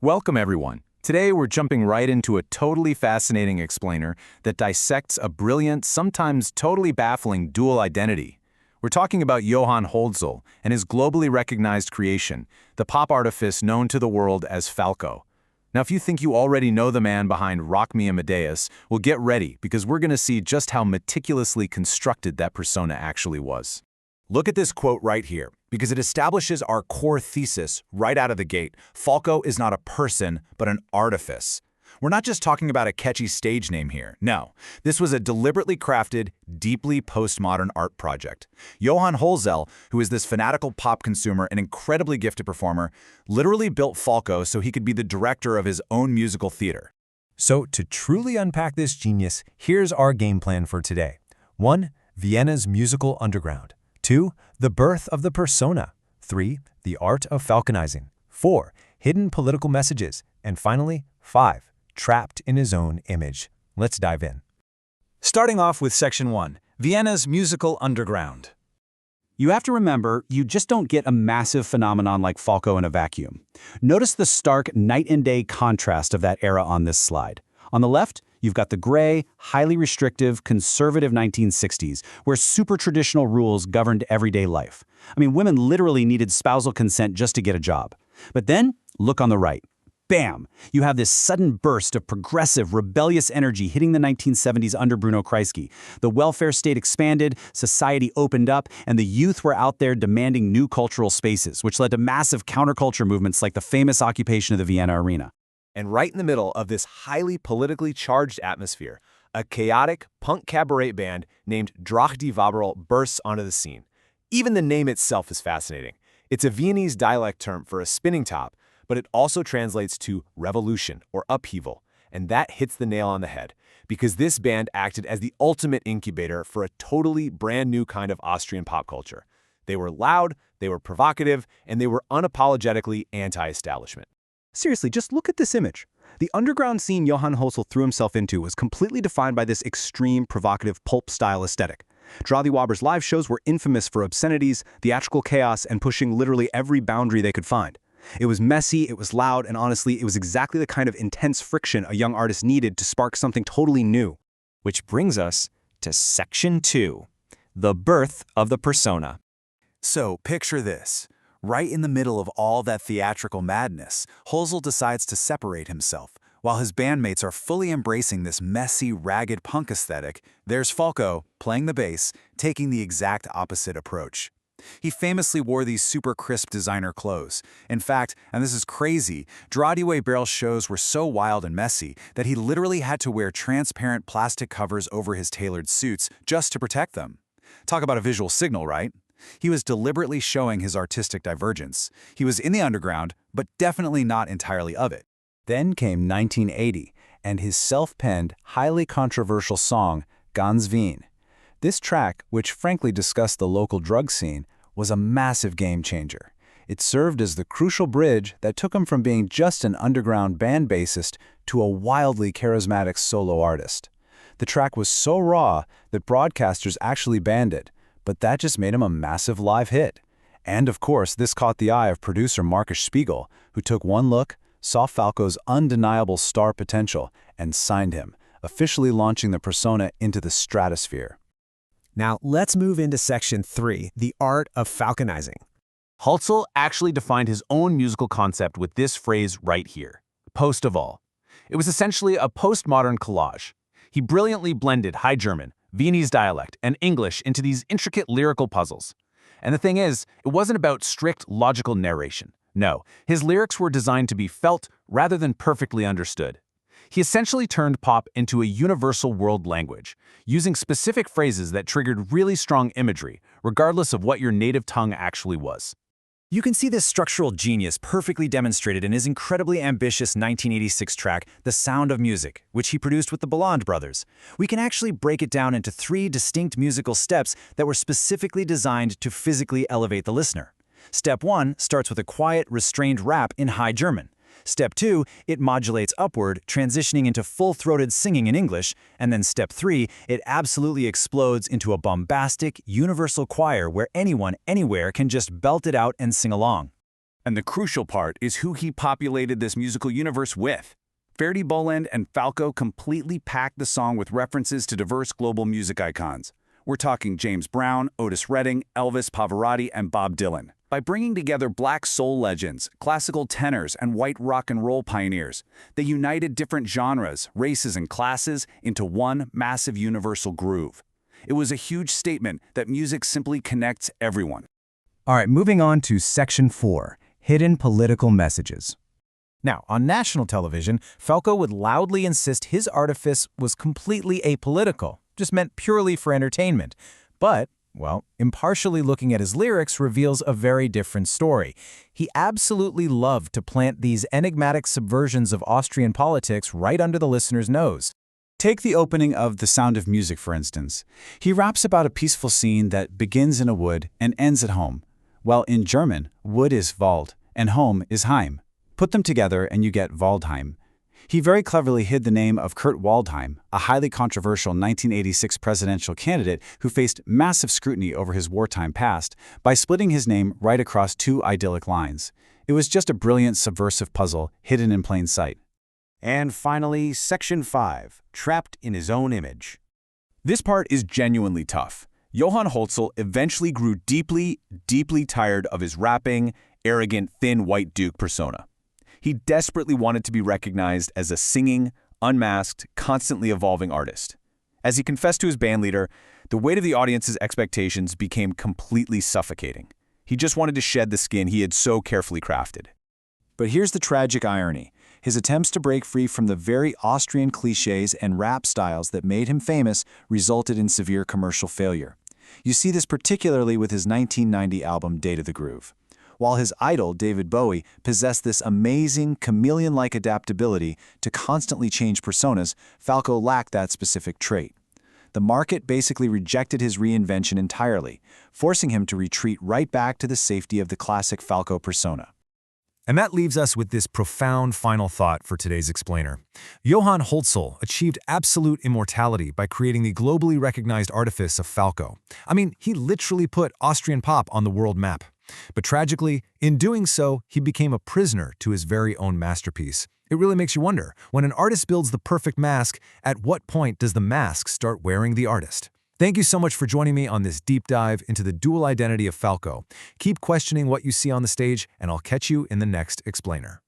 Welcome, everyone. Today, we're jumping right into a totally fascinating explainer that dissects a brilliant, sometimes totally baffling dual identity. We're talking about Johann Holzel and his globally recognized creation, the pop artifice known to the world as Falco. Now, if you think you already know the man behind Rock Me Amadeus, well, get ready, because we're going to see just how meticulously constructed that persona actually was. Look at this quote right here, because it establishes our core thesis right out of the gate. Falco is not a person, but an artifice. We're not just talking about a catchy stage name here. No, this was a deliberately crafted, deeply postmodern art project. Johann Holzel, who is this fanatical pop consumer and incredibly gifted performer, literally built Falco so he could be the director of his own musical theater. So, to truly unpack this genius, here's our game plan for today. 1. Vienna's musical underground. 2. The birth of the persona. 3. The art of falconizing. 4. Hidden political messages. And finally, 5. Trapped in his own image. Let's dive in. Starting off with Section 1, Vienna's musical underground. You have to remember, you just don't get a massive phenomenon like Falco in a vacuum. Notice the stark night and day contrast of that era on this slide. On the left, you've got the gray, highly restrictive, conservative 1960s, where super traditional rules governed everyday life. I mean, women literally needed spousal consent just to get a job. But then, look on the right. Bam! You have this sudden burst of progressive, rebellious energy hitting the 1970s under Bruno Kreisky. The welfare state expanded, society opened up, and the youth were out there demanding new cultural spaces, which led to massive counterculture movements like the famous occupation of the Vienna Arena. And right in the middle of this highly politically charged atmosphere, a chaotic punk cabaret band named Drach die Waberl bursts onto the scene. Even the name itself is fascinating. It's a Viennese dialect term for a spinning top, but it also translates to revolution or upheaval, and that hits the nail on the head, because this band acted as the ultimate incubator for a totally brand new kind of Austrian pop culture. They were loud, they were provocative, and they were unapologetically anti-establishment. Seriously, just look at this image. The underground scene Johann Holzel threw himself into was completely defined by this extreme, provocative pulp-style aesthetic. Drach die Waberl's live shows were infamous for obscenities, theatrical chaos, and pushing literally every boundary they could find. It was messy, it was loud, and honestly, it was exactly the kind of intense friction a young artist needed to spark something totally new. Which brings us to Section 2, the birth of the persona. So, picture this. Right in the middle of all that theatrical madness, Holzel decides to separate himself. While his bandmates are fully embracing this messy, ragged punk aesthetic, there's Falco, playing the bass, taking the exact opposite approach. He famously wore these super crisp designer clothes. In fact, and this is crazy, Drach die Waberl's shows were so wild and messy that he literally had to wear transparent plastic covers over his tailored suits just to protect them. Talk about a visual signal, right? He was deliberately showing his artistic divergence. He was in the underground, but definitely not entirely of it. Then came 1980, and his self-penned, highly controversial song, Ganz Wien. This track, which frankly discussed the local drug scene, was a massive game-changer. It served as the crucial bridge that took him from being just an underground band bassist to a wildly charismatic solo artist. The track was so raw that broadcasters actually banned it, but that just made him a massive live hit. And of course, this caught the eye of producer Marcus Spiegel, who took one look, saw Falco's undeniable star potential, and signed him, officially launching the persona into the stratosphere. Now, let's move into Section 3, the art of falconizing. Holzel actually defined his own musical concept with this phrase right here, post of all. It was essentially a postmodern collage. He brilliantly blended High German, Viennese dialect, and English into these intricate lyrical puzzles. And the thing is, it wasn't about strict logical narration. No, his lyrics were designed to be felt rather than perfectly understood. He essentially turned pop into a universal world language, using specific phrases that triggered really strong imagery, regardless of what your native tongue actually was. You can see this structural genius perfectly demonstrated in his incredibly ambitious 1986 track, The Sound of Music, which he produced with the Belland brothers. We can actually break it down into 3 distinct musical steps that were specifically designed to physically elevate the listener. Step 1 starts with a quiet, restrained rap in High German. Step 2, it modulates upward, transitioning into full-throated singing in English, and then Step 3, it absolutely explodes into a bombastic, universal choir where anyone, anywhere can just belt it out and sing along. And the crucial part is who he populated this musical universe with. Ferdy Bolland and Falco completely packed the song with references to diverse global music icons. We're talking James Brown, Otis Redding, Elvis, Pavarotti, and Bob Dylan. By bringing together black soul legends, classical tenors, and white rock and roll pioneers, they united different genres, races, and classes into one massive universal groove. It was a huge statement that music simply connects everyone. All right, moving on to Section 4, Hidden Political Messages. Now, on national television, Falco would loudly insist his artifice was completely apolitical, just meant purely for entertainment. But, well, impartially looking at his lyrics reveals a very different story. He absolutely loved to plant these enigmatic subversions of Austrian politics right under the listener's nose. Take the opening of The Sound of Music, for instance. He raps about a peaceful scene that begins in a wood and ends at home. Well, in German, wood is Wald and home is Heim. Put them together and you get Waldheim. He very cleverly hid the name of Kurt Waldheim, a highly controversial 1986 presidential candidate who faced massive scrutiny over his wartime past, by splitting his name right across two idyllic lines. It was just a brilliant subversive puzzle hidden in plain sight. And finally, Section 5, Trapped in His Own Image. This part is genuinely tough. Johann Holzel eventually grew deeply, deeply tired of his rapping, arrogant, thin white duke persona. He desperately wanted to be recognized as a singing, unmasked, constantly evolving artist. As he confessed to his bandleader, the weight of the audience's expectations became completely suffocating. He just wanted to shed the skin he had so carefully crafted. But here's the tragic irony. His attempts to break free from the very Austrian clichés and rap styles that made him famous resulted in severe commercial failure. You see this particularly with his 1990 album Date of the Groove. While his idol, David Bowie, possessed this amazing, chameleon-like adaptability to constantly change personas, Falco lacked that specific trait. The market basically rejected his reinvention entirely, forcing him to retreat right back to the safety of the classic Falco persona. And that leaves us with this profound final thought for today's explainer. Johann Holzel achieved absolute immortality by creating the globally recognized artifice of Falco. I mean, he literally put Austrian pop on the world map. But tragically, in doing so, he became a prisoner to his very own masterpiece. It really makes you wonder, when an artist builds the perfect mask, at what point does the mask start wearing the artist? Thank you so much for joining me on this deep dive into the dual identity of Falco. Keep questioning what you see on the stage, and I'll catch you in the next explainer.